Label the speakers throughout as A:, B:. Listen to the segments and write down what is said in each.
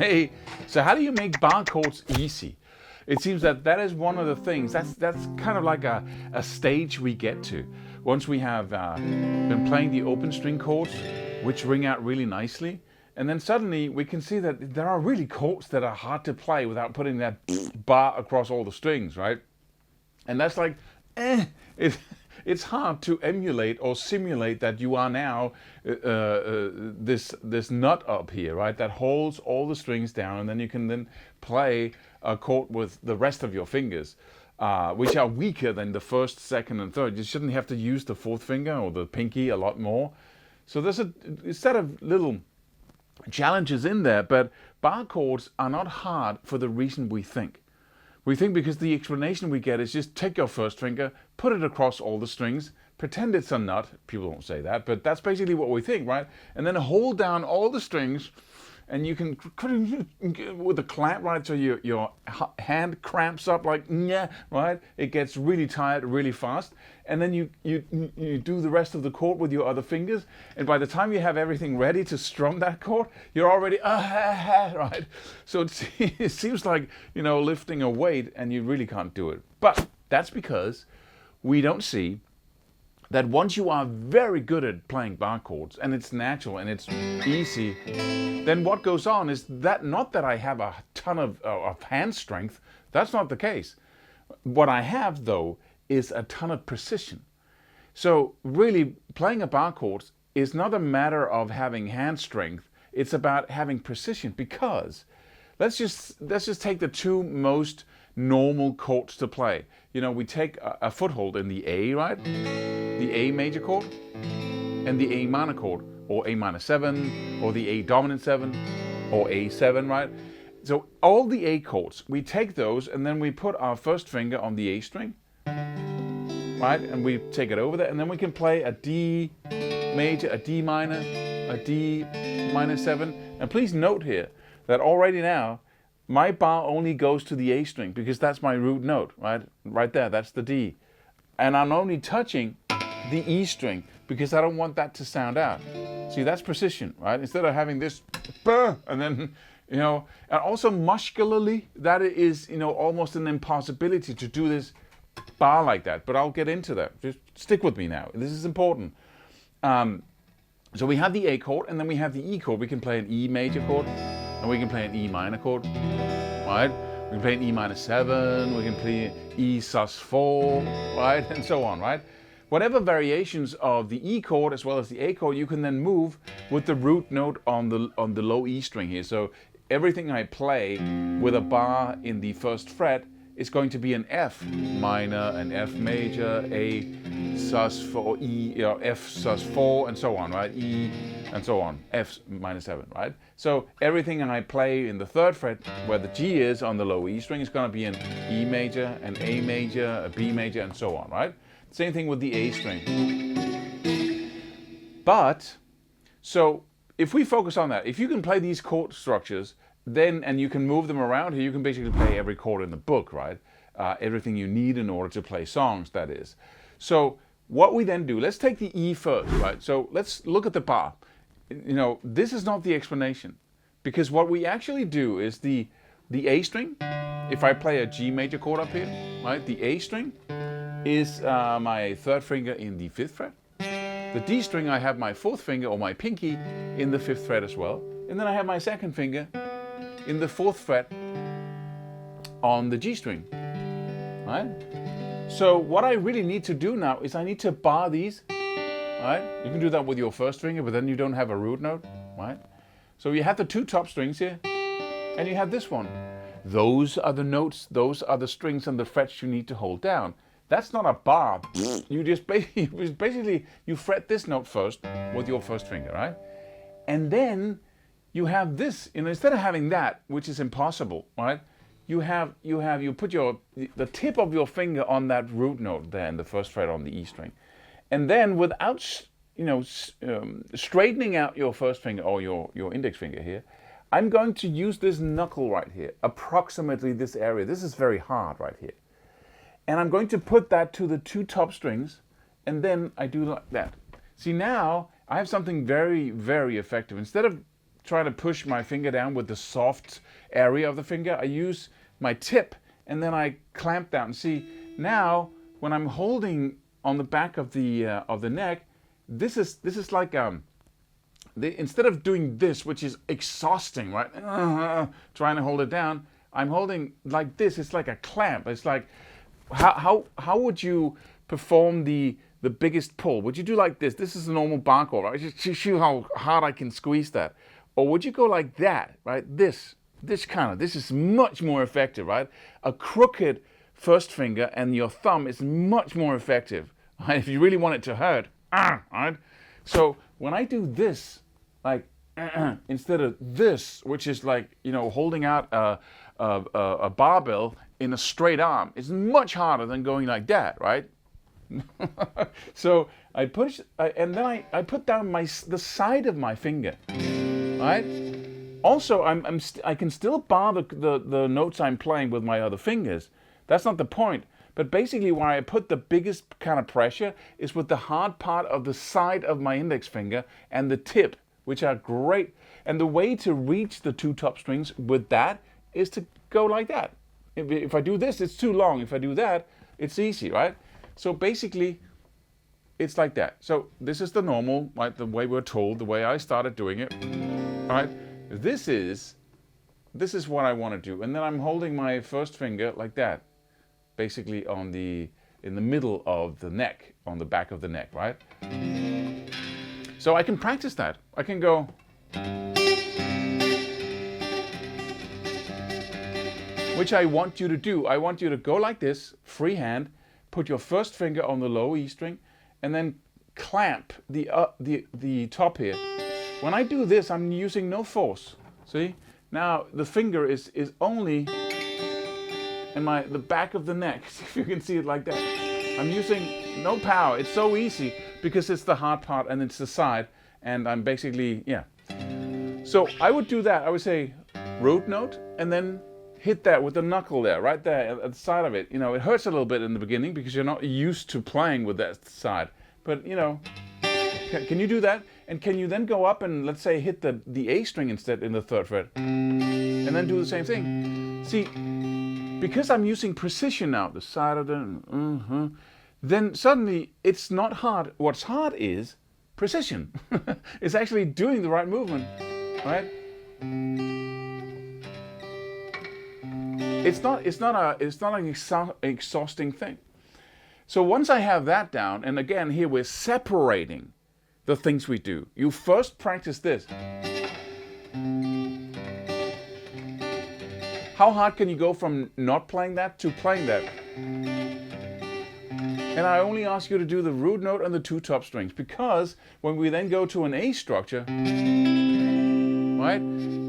A: Hey, so how do you make bar chords easy? It seems that is one of the things, that's kind of like a stage we get to. Once we have been playing the open string chords, which ring out really nicely, and then suddenly we can see that there are really chords that are hard to play without putting that bar across all the strings, right? And that's like, it's hard to emulate or simulate that you are now this nut up here, right? That holds all the strings down, and then you can then play a chord with the rest of your fingers, which are weaker than the first, second, and third. You shouldn't have to use the fourth finger or the pinky a lot more. So there's a set of little challenges in there, but bar chords are not hard for the reason we think. We think because the explanation we get is just take your first finger, put it across all the strings, pretend it's a nut. People don't say that, but that's basically what we think, right? And then hold down all the strings, and you can, with the clamp, right? So your hand cramps up like, yeah, right? It gets really tired really fast. And then you do the rest of the chord with your other fingers. And by the time you have everything ready to strum that chord, you're already, right? So it seems like, lifting a weight, and you really can't do it. But that's because we don't see that once you are very good at playing bar chords, and it's natural and it's easy, then what goes on is that not that I have a ton of hand strength. That's not the case. What I have, though, is a ton of precision. So really, playing a bar chord is not a matter of having hand strength. It's about having precision, because let's just take the two most normal chords to play. We take a foothold in the A, right? The A major chord and the A minor chord, or A minor 7, or the A dominant 7, or A7, right? So all the A chords, we take those and then we put our first finger on the A string, right? And we take it over there, and then we can play a D major, a D minor, a D minor 7. And please note here that already now, my bar only goes to the A string because that's my root note, right? Right there, that's the D. And I'm only touching the E string because I don't want that to sound out. See, that's precision, right? Instead of having this, and then, and also muscularly, that is, almost an impossibility to do this bar like that. But I'll get into that. Just stick with me now. This is important. So we have the A chord, and then we have the E chord. We can play an E major chord, and we can play an E minor chord, right? We can play an E minor 7, we can play E sus4, right? And so on, right? Whatever variations of the E chord as well as the A chord, you can then move with the root note on the low E string here. So everything I play with a bar in the first fret is going to be an F minor, an F major, A sus4, E, F sus4, and so on, right? E, and so on, F minor 7, right? So everything I play in the third fret, where the G is on the low E string, is going to be an E major, an A major, a B major, and so on, right? Same thing with the A string. But, so if we focus on that, if you can play these chord structures, then, and you can move them around here, you can basically play every chord in the book, right? Everything you need in order to play songs, that is. So what we then do, let's take the E first, right? So let's look at the bar. This is not the explanation, because what we actually do is the A string, if I play a G major chord up here, right? The A string is my third finger in the 5th fret. The D string, I have my 4th finger, or my pinky, in the 5th fret as well. And then I have my second finger in the 4th fret on the G string, right? So what I really need to do now is I need to bar these, right? You can do that with your first finger, but then you don't have a root note, right? So you have the two top strings here, and you have this one. Those are the notes, those are the strings and the frets you need to hold down. That's not a bar. You just basically, you fret this note first with your first finger, right? And then you have this, instead of having that, which is impossible, right? You put the tip of your finger on that root note there in the first fret on the E string. And then without, straightening out your first finger or your index finger here, I'm going to use this knuckle right here, approximately this area. This is very hard right here. And I'm going to put that to the two top strings, and then I do like that. See, now I have something very, very effective. Instead of try to push my finger down with the soft area of the finger. I use my tip and then I clamp down. See, now when I'm holding on the back of the neck, this is like instead of doing this, which is exhausting, right? Trying to hold it down, I'm holding like this. It's like a clamp. It's like how would you perform the biggest pull? Would you do like this? This is a normal bar chord, right? Just see how hard I can squeeze that. Or would you go like that, right? This is much more effective, right? A crooked first finger and your thumb is much more effective, right? If you really want it to hurt, right? So when I do this, like instead of this, which is like, you know, holding out a barbell in a straight arm, it's much harder than going like that, right? So I push, and then I put down the side of my finger, right? Also, I can still bar the notes I'm playing with my other fingers. That's not the point. But basically, where I put the biggest kind of pressure is with the hard part of the side of my index finger and the tip, which are great. And the way to reach the two top strings with that is to go like that. If I do this, it's too long. If I do that, it's easy, right? So basically, it's like that. So this is the normal, right? The way we're told, the way I started doing it, right? This is what I want to do. And then I'm holding my first finger like that, basically in the middle of the neck, on the back of the neck, right? So I can practice that. I can go, which I want you to do. I want you to go like this, free hand, put your first finger on the low E string, and then clamp the top here. When I do this, I'm using no force. See? Now the finger is only in the back of the neck, if you can see it like that. I'm using no power. It's so easy because it's the hard part and it's the side, and I'm basically, yeah. So I would do that. I would say root note and then hit that with the knuckle there, right there at the side of it. You know, it hurts a little bit in the beginning because you're not used to playing with that side. But, you know, can you do that? And can you then go up and, let's say, hit the A string instead in the third fret? And then do the same thing. See, because I'm using precision now, the side of the, then suddenly it's not hard. What's hard is precision. It's actually doing the right movement, right? It's not an exhausting thing. So once I have that down, and again here we're separating the things we do. You first practice this. How hard can you go from not playing that to playing that? And I only ask you to do the root note and the two top strings, because when we then go to an A structure, right,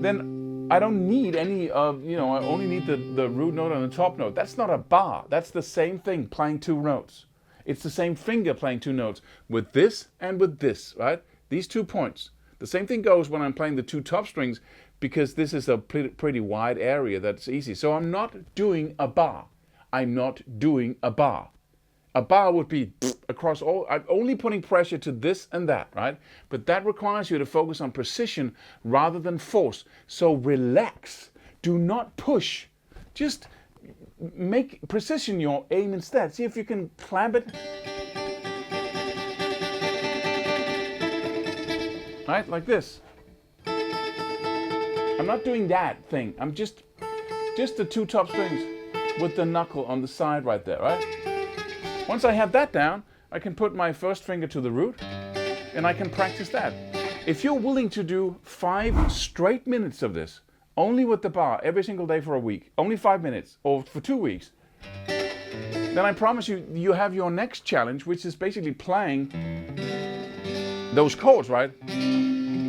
A: then I don't need any of, you know, I only need the root note and the top note. That's not a bar. That's the same thing, playing two notes. It's the same finger playing two notes with this and with this, right? These 2 points. The same thing goes when I'm playing the two top strings, because this is a pretty wide area that's easy. So I'm not doing a bar. I'm not doing a bar. A bar would be across all. I'm only putting pressure to this and that, right? But that requires you to focus on precision rather than force. So relax. Do not push. Just make precision your aim instead. See if you can clamp it. Right, like this. I'm not doing that thing. I'm just the two top strings with the knuckle on the side right there, right? Once I have that down, I can put my first finger to the root and I can practice that. If you're willing to do 5 straight minutes of this, only with the bar, every single day for a week, only 5 minutes, or for 2 weeks, then I promise you, you have your next challenge, which is basically playing those chords, right?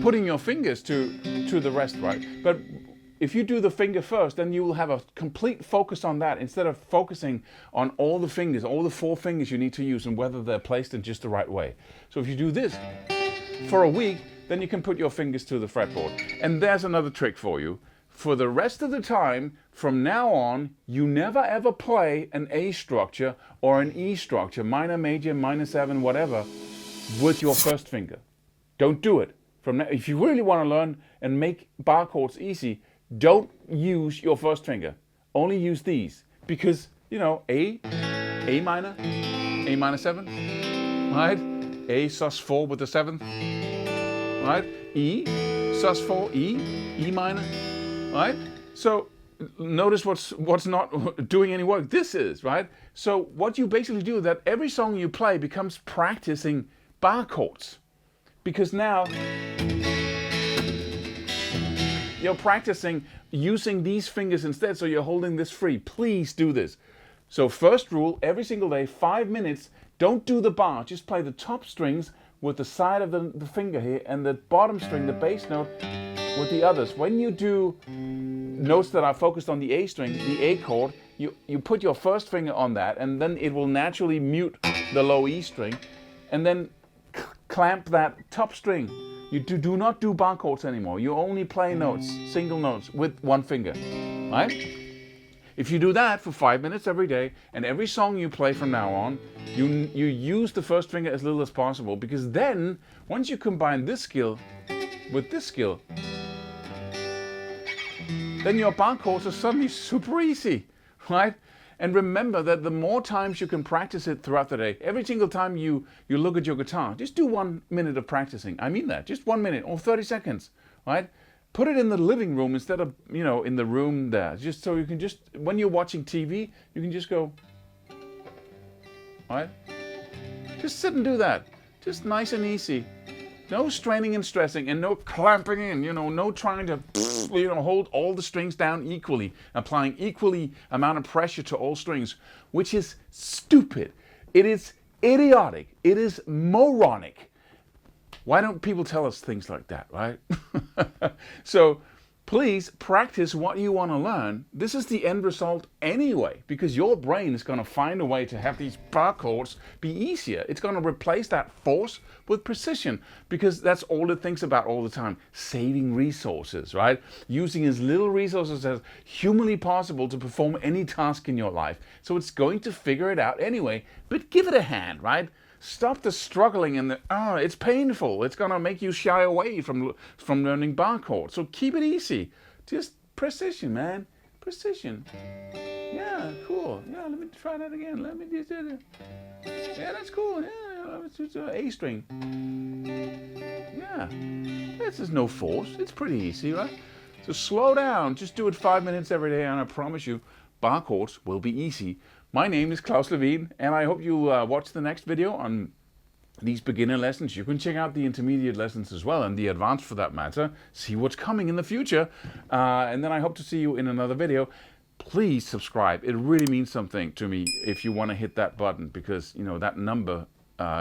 A: Putting your fingers to the rest, right? But if you do the finger first, then you will have a complete focus on that instead of focusing on all the fingers, all the 4 fingers you need to use and whether they're placed in just the right way. So if you do this for a week, then you can put your fingers to the fretboard. And there's another trick for you. For the rest of the time, from now on, you never ever play an A structure or an E structure, minor, major, minor 7, whatever, with your first finger. Don't do it. From now, if you really want to learn and make bar chords easy, don't use your first finger. Only use these. Because, you know, A minor, A minor 7, right? A sus4 with the 7th, right? E, sus4, E minor, right? So notice what's not doing any work. This is, right? So what you basically do is that every song you play becomes practicing bar chords. Because now you're practicing using these fingers instead, so you're holding this free. Please do this. So first rule, every single day, 5 minutes, don't do the bar, just play the top strings with the side of the finger here, and the bottom string, the bass note, with the others. When you do notes that are focused on the A string, the A chord, you put your first finger on that, and then it will naturally mute the low E string, and then clamp that top string. You do not do bar chords anymore. You only play notes, single notes, with one finger, right? If you do that for 5 minutes every day, and every song you play from now on, you use the first finger as little as possible, because then, once you combine this skill with this skill, then your bar chords are suddenly super easy, right? And remember that the more times you can practice it throughout the day, every single time you look at your guitar, just do 1 minute of practicing. I mean that, just 1 minute or 30 seconds, right? Put it in the living room instead of, you know, in the room there. Just so you can just, when you're watching TV, you can just go, right? Just sit and do that. Just nice and easy. No straining and stressing, and no clamping in, you know, no trying to, you know, hold all the strings down equally, applying equally amount of pressure to all strings, which is stupid. It is idiotic. It is moronic. Why don't people tell us things like that, right? So please practice what you want to learn. This is the end result anyway, because your brain is going to find a way to have these bar chords be easier. It's going to replace that force with precision, because that's all it thinks about all the time. Saving resources, right? Using as little resources as humanly possible to perform any task in your life. So it's going to figure it out anyway, but give it a hand, right? Stop the struggling and it's painful. It's gonna make you shy away from learning bar chords. So keep it easy. Just precision, man. Precision. Yeah, cool. Yeah, let me try that again. Let me just do it. Yeah, that's cool. Yeah, let's do A string. Yeah, this is no force. It's pretty easy, right? So slow down. Just do it 5 minutes every day, and I promise you, bar chords will be easy. My name is Claus Levin, and I hope you watch the next video on these beginner lessons. You can check out the intermediate lessons as well, and the advanced for that matter. See what's coming in the future. And then I hope to see you in another video. Please subscribe. It really means something to me if you want to hit that button, because, you know, that number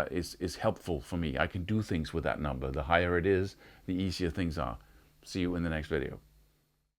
A: is helpful for me. I can do things with that number. The higher it is, the easier things are. See you in the next video.